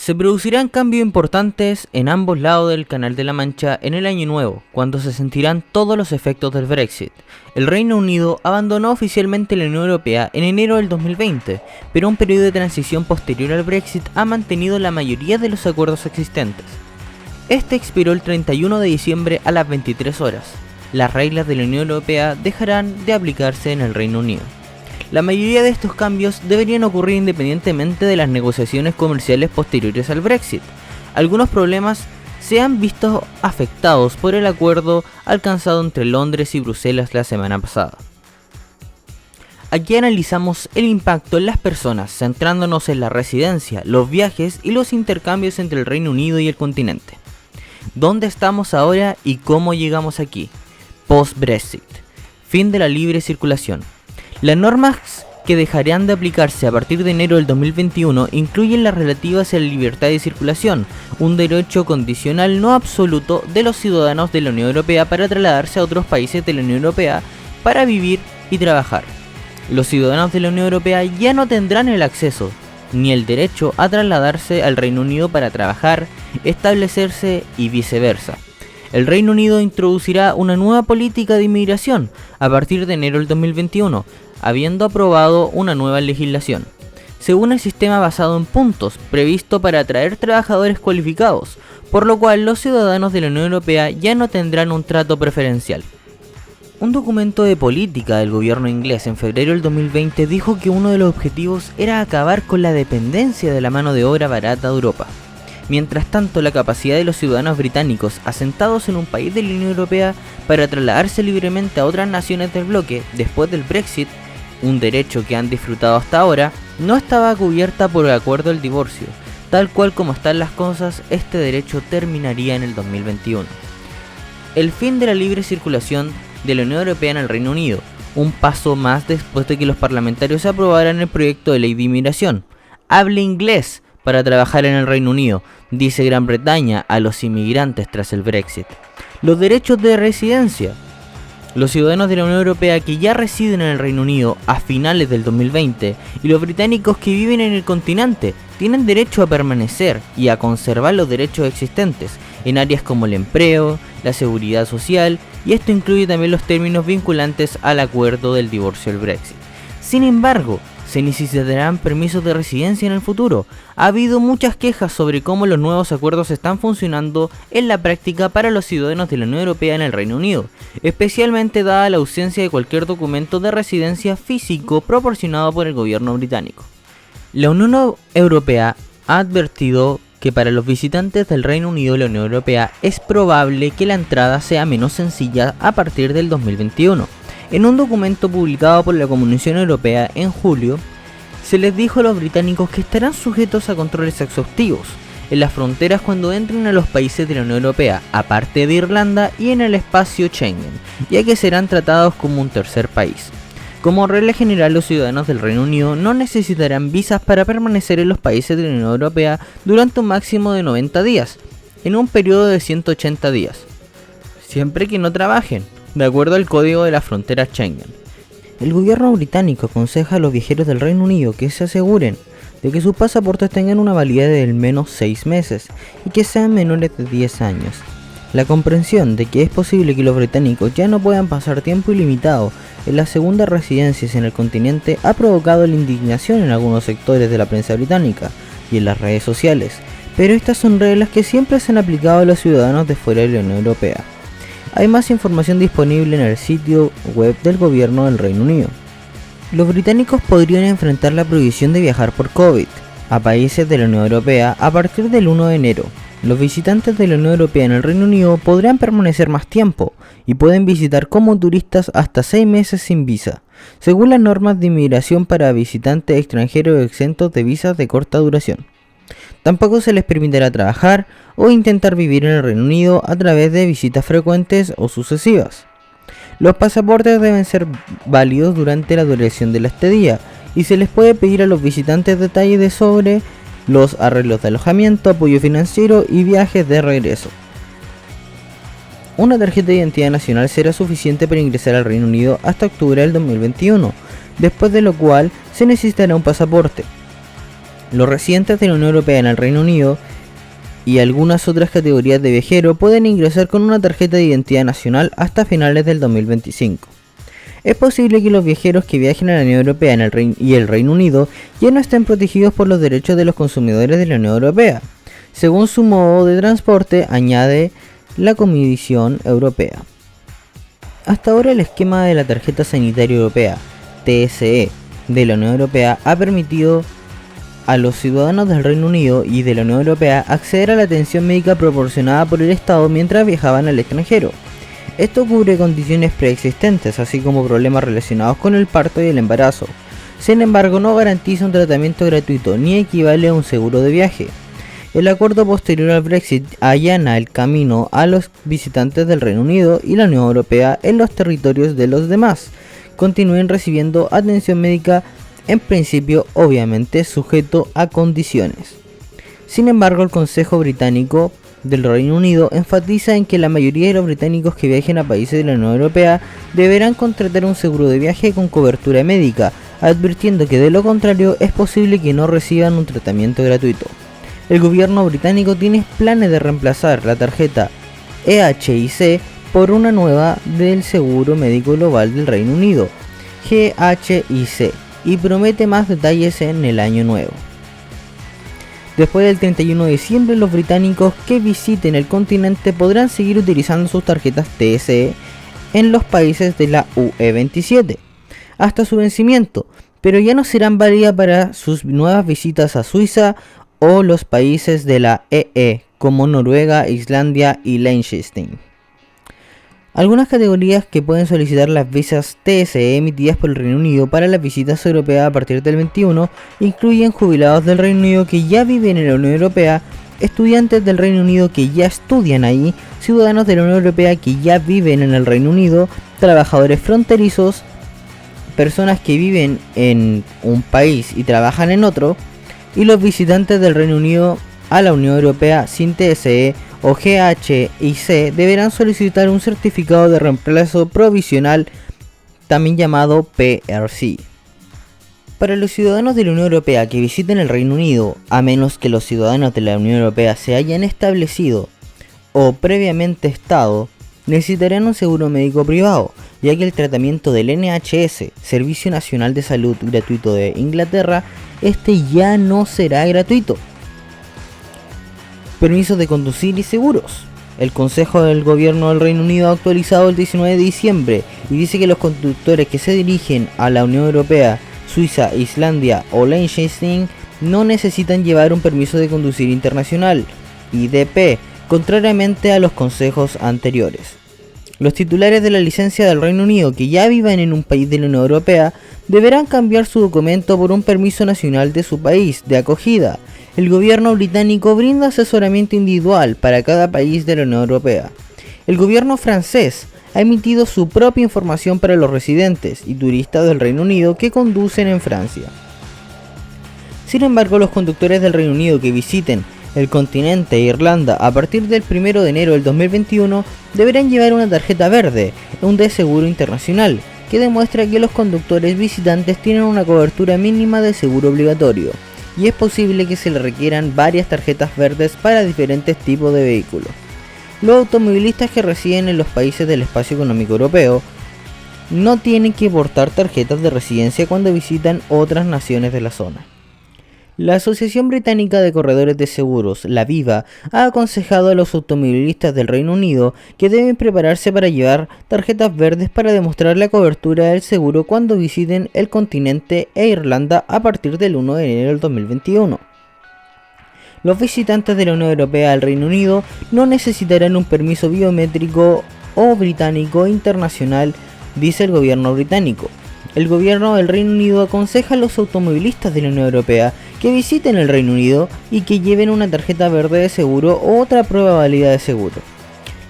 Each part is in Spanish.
Se producirán cambios importantes en ambos lados del Canal de la Mancha en el año nuevo, cuando se sentirán todos los efectos del Brexit. El Reino Unido abandonó oficialmente la Unión Europea en enero del 2020, pero un periodo de transición posterior al Brexit ha mantenido la mayoría de los acuerdos existentes. Este expiró el 31 de diciembre a las 23 horas. Las reglas de la Unión Europea dejarán de aplicarse en el Reino Unido. La mayoría de estos cambios deberían ocurrir independientemente de las negociaciones comerciales posteriores al Brexit. Algunos problemas se han visto afectados por el acuerdo alcanzado entre Londres y Bruselas la semana pasada. Aquí analizamos el impacto en las personas, centrándonos en la residencia, los viajes y los intercambios entre el Reino Unido y el continente. ¿Dónde estamos ahora y cómo llegamos aquí? Post-Brexit. Fin de la libre circulación. Las normas que dejarán de aplicarse a partir de enero del 2021 incluyen las relativas a la libertad de circulación, un derecho condicional no absoluto de los ciudadanos de la Unión Europea para trasladarse a otros países de la Unión Europea para vivir y trabajar. Los ciudadanos de la Unión Europea ya no tendrán el acceso ni el derecho a trasladarse al Reino Unido para trabajar, establecerse y viceversa. El Reino Unido introducirá una nueva política de inmigración a partir de enero del 2021, habiendo aprobado una nueva legislación, según el sistema basado en puntos previsto para atraer trabajadores cualificados, por lo cual los ciudadanos de la Unión Europea ya no tendrán un trato preferencial. Un documento de política del gobierno inglés en febrero del 2020 dijo que uno de los objetivos era acabar con la dependencia de la mano de obra barata de Europa. Mientras tanto, la capacidad de los ciudadanos británicos asentados en un país de la Unión Europea para trasladarse libremente a otras naciones del bloque después del Brexit, un derecho que han disfrutado hasta ahora, no estaba cubierta por el acuerdo del divorcio. Tal cual como están las cosas, este derecho terminaría en el 2021. El fin de la libre circulación de la Unión Europea en el Reino Unido, un paso más después de que los parlamentarios aprobaran el proyecto de ley de inmigración. Hable inglés para trabajar en el Reino Unido, dice Gran Bretaña a los inmigrantes tras el Brexit. Los derechos de residencia. Los ciudadanos de la Unión Europea que ya residen en el Reino Unido a finales del 2020 y los británicos que viven en el continente tienen derecho a permanecer y a conservar los derechos existentes en áreas como el empleo, la seguridad social, y esto incluye también los términos vinculantes al acuerdo del divorcio del Brexit. Sin embargo, se necesitarán permisos de residencia en el futuro. Ha habido muchas quejas sobre cómo los nuevos acuerdos están funcionando en la práctica para los ciudadanos de la Unión Europea en el Reino Unido, especialmente dada la ausencia de cualquier documento de residencia físico proporcionado por el gobierno británico. La Unión Europea ha advertido que para los visitantes del Reino Unido y la Unión Europea es probable que la entrada sea menos sencilla a partir del 2021. En un documento publicado por la Comisión Europea en julio, se les dijo a los británicos que estarán sujetos a controles exhaustivos en las fronteras cuando entren a los países de la Unión Europea, aparte de Irlanda y en el espacio Schengen, ya que serán tratados como un tercer país. Como regla general, los ciudadanos del Reino Unido no necesitarán visas para permanecer en los países de la Unión Europea durante un máximo de 90 días, en un periodo de 180 días, siempre que no trabajen, de acuerdo al código de la frontera Schengen. El gobierno británico aconseja a los viajeros del Reino Unido que se aseguren de que sus pasaportes tengan una validez de al menos 6 meses y que sean menores de 10 años. La comprensión de que es posible que los británicos ya no puedan pasar tiempo ilimitado en las segundas residencias en el continente ha provocado la indignación en algunos sectores de la prensa británica y en las redes sociales, pero estas son reglas que siempre se han aplicado a los ciudadanos de fuera de la Unión Europea. Hay más información disponible en el sitio web del gobierno del Reino Unido. Los británicos podrían enfrentar la prohibición de viajar por COVID a países de la Unión Europea a partir del 1 de enero. Los visitantes de la Unión Europea en el Reino Unido podrán permanecer más tiempo y pueden visitar como turistas hasta 6 meses sin visa, según las normas de inmigración para visitantes extranjeros exentos de visas de corta duración. Tampoco se les permitirá trabajar o intentar vivir en el Reino Unido a través de visitas frecuentes o sucesivas. Los pasaportes deben ser válidos durante la duración de la estadía y se les puede pedir a los visitantes detalles sobre los arreglos de alojamiento, apoyo financiero y viajes de regreso. Una tarjeta de identidad nacional será suficiente para ingresar al Reino Unido hasta octubre del 2021, después de lo cual se necesitará un pasaporte. Los residentes de la Unión Europea en el Reino Unido y algunas otras categorías de viajero pueden ingresar con una tarjeta de identidad nacional hasta finales del 2025. Es posible que los viajeros que viajen a la Unión Europea y el Reino Unido ya no estén protegidos por los derechos de los consumidores de la Unión Europea, según su modo de transporte, añade la Comisión Europea. Hasta ahora el esquema de la Tarjeta Sanitaria Europea, TSE, de la Unión Europea ha permitido a los ciudadanos del Reino Unido y de la Unión Europea acceder a la atención médica proporcionada por el Estado mientras viajaban al extranjero. Esto cubre condiciones preexistentes, así como problemas relacionados con el parto y el embarazo. Sin embargo, no garantiza un tratamiento gratuito ni equivale a un seguro de viaje. El acuerdo posterior al Brexit allana el camino a los visitantes del Reino Unido y la Unión Europea en los territorios de los demás. Continúen recibiendo atención médica, en principio obviamente sujeto a condiciones. Sin embargo, el Consejo Británico del Reino Unido enfatiza en que la mayoría de los británicos que viajen a países de la Unión Europea deberán contratar un seguro de viaje con cobertura médica, advirtiendo que de lo contrario es posible que no reciban un tratamiento gratuito. El gobierno británico tiene planes de reemplazar la tarjeta EHIC por una nueva del Seguro Médico Global del Reino Unido, GHIC, y promete más detalles en el año nuevo. Después del 31 de diciembre, los británicos que visiten el continente podrán seguir utilizando sus tarjetas TSE en los países de la UE27 hasta su vencimiento, pero ya no serán válidas para sus nuevas visitas a Suiza o los países de la EE, como Noruega, Islandia y Liechtenstein. Algunas categorías que pueden solicitar las visas TSE emitidas por el Reino Unido para las visitas europeas a partir del 21 incluyen jubilados del Reino Unido que ya viven en la Unión Europea, estudiantes del Reino Unido que ya estudian ahí, ciudadanos de la Unión Europea que ya viven en el Reino Unido, trabajadores fronterizos, personas que viven en un país y trabajan en otro, y los visitantes del Reino Unido a la Unión Europea sin TSE o GHIC deberán solicitar un certificado de reemplazo provisional, también llamado PRC. Para los ciudadanos de la Unión Europea que visiten el Reino Unido, a menos que los ciudadanos de la Unión Europea se hayan establecido o previamente estado, necesitarán un seguro médico privado, ya que el tratamiento del NHS, Servicio Nacional de Salud Gratuito de Inglaterra, ya no será gratuito. Permisos de conducir y seguros. El Consejo del Gobierno del Reino Unido ha actualizado el 19 de diciembre y dice que los conductores que se dirigen a la Unión Europea, Suiza, Islandia o Liechtenstein no necesitan llevar un permiso de conducir internacional, IDP, contrariamente a los consejos anteriores. Los titulares de la licencia del Reino Unido que ya vivan en un país de la Unión Europea deberán cambiar su documento por un permiso nacional de su país de acogida. El gobierno británico brinda asesoramiento individual para cada país de la Unión Europea. El gobierno francés ha emitido su propia información para los residentes y turistas del Reino Unido que conducen en Francia. Sin embargo, los conductores del Reino Unido que visiten el continente e Irlanda a partir del 1 de enero del 2021 deberán llevar una tarjeta verde, un de seguro internacional, que demuestra que los conductores visitantes tienen una cobertura mínima de seguro obligatorio, y es posible que se le requieran varias tarjetas verdes para diferentes tipos de vehículos. Los automovilistas que residen en los países del Espacio Económico Europeo no tienen que portar tarjetas de residencia cuando visitan otras naciones de la zona. La Asociación Británica de Corredores de Seguros, la Viva, ha aconsejado a los automovilistas del Reino Unido que deben prepararse para llevar tarjetas verdes para demostrar la cobertura del seguro cuando visiten el continente e Irlanda a partir del 1 de enero del 2021. Los visitantes de la Unión Europea al Reino Unido no necesitarán un permiso biométrico o británico internacional, dice el gobierno británico. El gobierno del Reino Unido aconseja a los automovilistas de la Unión Europea que visiten el Reino Unido y que lleven una tarjeta verde de seguro o otra prueba válida de seguro.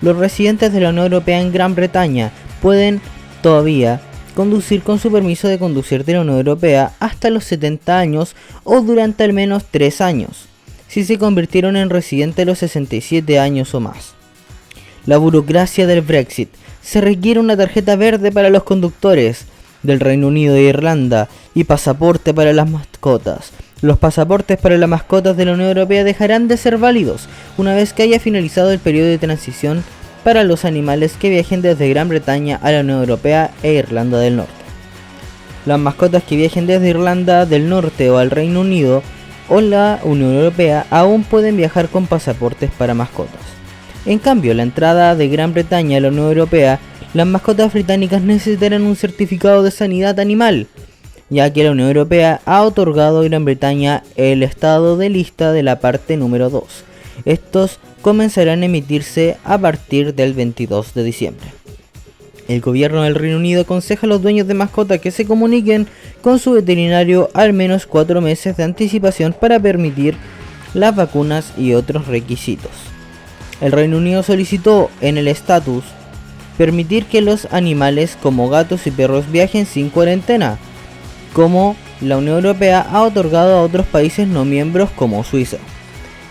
Los residentes de la Unión Europea en Gran Bretaña pueden todavía conducir con su permiso de conducir de la Unión Europea hasta los 70 años o durante al menos 3 años, si se convirtieron en residentes a los 67 años o más. La burocracia del Brexit. Se requiere una tarjeta verde para los conductores del Reino Unido e Irlanda y pasaporte para las mascotas. Los pasaportes para las mascotas de la Unión Europea dejarán de ser válidos una vez que haya finalizado el periodo de transición para los animales que viajen desde Gran Bretaña a la Unión Europea e Irlanda del Norte. Las mascotas que viajen desde Irlanda del Norte o al Reino Unido o la Unión Europea aún pueden viajar con pasaportes para mascotas. En cambio, la entrada de Gran Bretaña a la Unión Europea, las mascotas británicas necesitarán un certificado de sanidad animal, ya que la Unión Europea ha otorgado a Gran Bretaña el estado de lista de la parte número 2. Estos comenzarán a emitirse a partir del 22 de diciembre. El gobierno del Reino Unido aconseja a los dueños de mascotas que se comuniquen con su veterinario al menos 4 meses de anticipación para permitir las vacunas y otros requisitos. El Reino Unido solicitó en el estatus permitir que los animales como gatos y perros viajen sin cuarentena, como la Unión Europea ha otorgado a otros países no miembros como Suiza.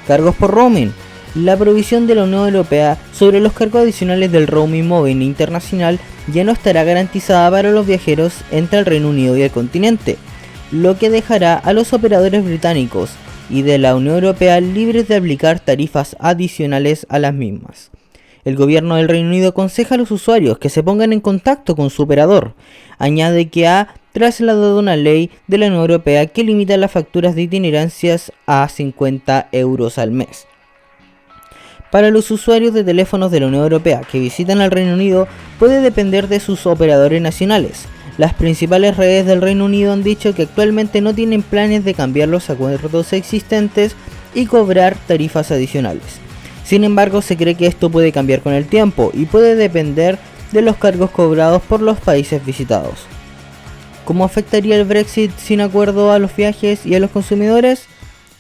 Cargos por roaming. La provisión de la Unión Europea sobre los cargos adicionales del roaming móvil internacional ya no estará garantizada para los viajeros entre el Reino Unido y el continente, lo que dejará a los operadores británicos y de la Unión Europea libres de aplicar tarifas adicionales a las mismas. El gobierno del Reino Unido aconseja a los usuarios que se pongan en contacto con su operador. Añade que ha trasladado una ley de la Unión Europea que limita las facturas de itinerancias a 50 euros al mes. Para los usuarios de teléfonos de la Unión Europea que visitan al Reino Unido puede depender de sus operadores nacionales. Las principales redes del Reino Unido han dicho que actualmente no tienen planes de cambiar los acuerdos existentes y cobrar tarifas adicionales. Sin embargo, se cree que esto puede cambiar con el tiempo y puede depender de los cargos cobrados por los países visitados. ¿Cómo afectaría el Brexit sin acuerdo a los viajes y a los consumidores?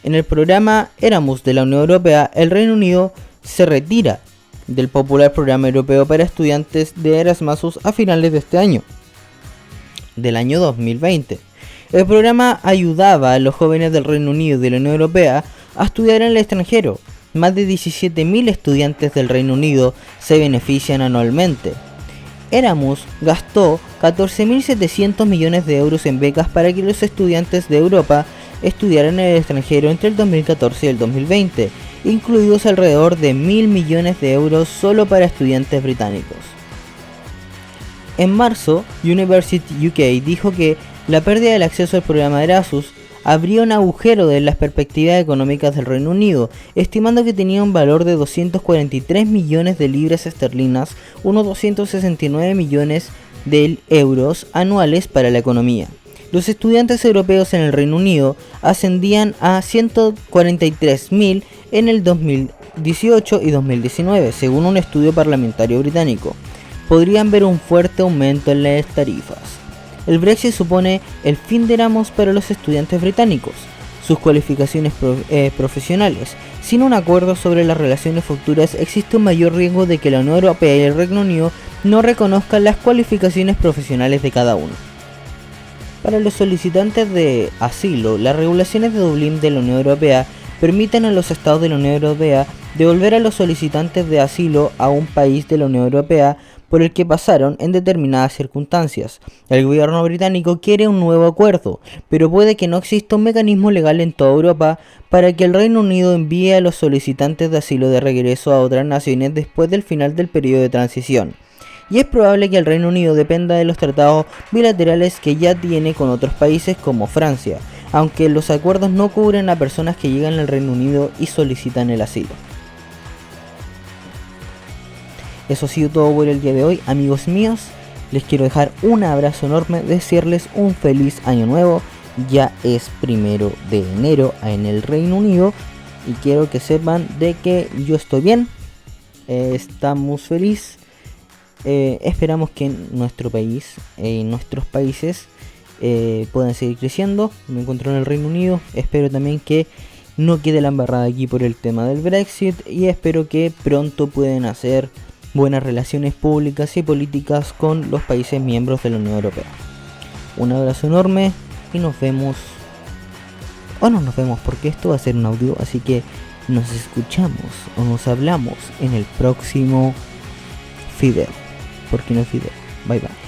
En el programa Erasmus de la Unión Europea, el Reino Unido se retira del popular programa europeo para estudiantes de Erasmus a finales de este año, del año 2020. El programa ayudaba a los jóvenes del Reino Unido y de la Unión Europea a estudiar en el extranjero. Más de 17.000 estudiantes del Reino Unido se benefician anualmente. Erasmus gastó 14.700 millones de euros en becas para que los estudiantes de Europa estudiaran en el extranjero entre el 2014 y el 2020, incluidos alrededor de 1.000 millones de euros solo para estudiantes británicos. En marzo, University UK dijo que la pérdida del acceso al programa Erasmus habría un agujero de las perspectivas económicas del Reino Unido, estimando que tenía un valor de 243 millones de libras esterlinas, unos 269 millones de euros anuales para la economía. Los estudiantes europeos en el Reino Unido ascendían a 143.000 en el 2018 y 2019, según un estudio parlamentario británico. Podrían ver un fuerte aumento en las tarifas. El Brexit supone el fin de Erasmus para los estudiantes británicos, sus cualificaciones profesionales. Sin un acuerdo sobre las relaciones futuras, existe un mayor riesgo de que la Unión Europea y el Reino Unido no reconozcan las cualificaciones profesionales de cada uno. Para los solicitantes de asilo, las regulaciones de Dublín de la Unión Europea permiten a los estados de la Unión Europea devolver a los solicitantes de asilo a un país de la Unión Europea por el que pasaron en determinadas circunstancias. El gobierno británico quiere un nuevo acuerdo, pero puede que no exista un mecanismo legal en toda Europa para que el Reino Unido envíe a los solicitantes de asilo de regreso a otras naciones después del final del periodo de transición. Y es probable que el Reino Unido dependa de los tratados bilaterales que ya tiene con otros países como Francia, aunque los acuerdos no cubren a personas que llegan al Reino Unido y solicitan el asilo. Eso ha sido todo por el día de hoy, amigos míos. Les quiero dejar un abrazo enorme, desearles un feliz año nuevo. Ya es 1 de enero en el Reino Unido y quiero que sepan de que yo estoy bien, estamos felices. Esperamos que nuestro país y nuestros países puedan seguir creciendo. Me encuentro en el Reino Unido, espero también que no quede la embarrada aquí por el tema del Brexit y espero que pronto puedan hacer buenas relaciones públicas y políticas con los países miembros de la Unión Europea. Un abrazo enorme y nos vemos, o no nos vemos porque esto va a ser un audio, así que nos escuchamos o nos hablamos en el próximo video, porque no es video. Bye bye.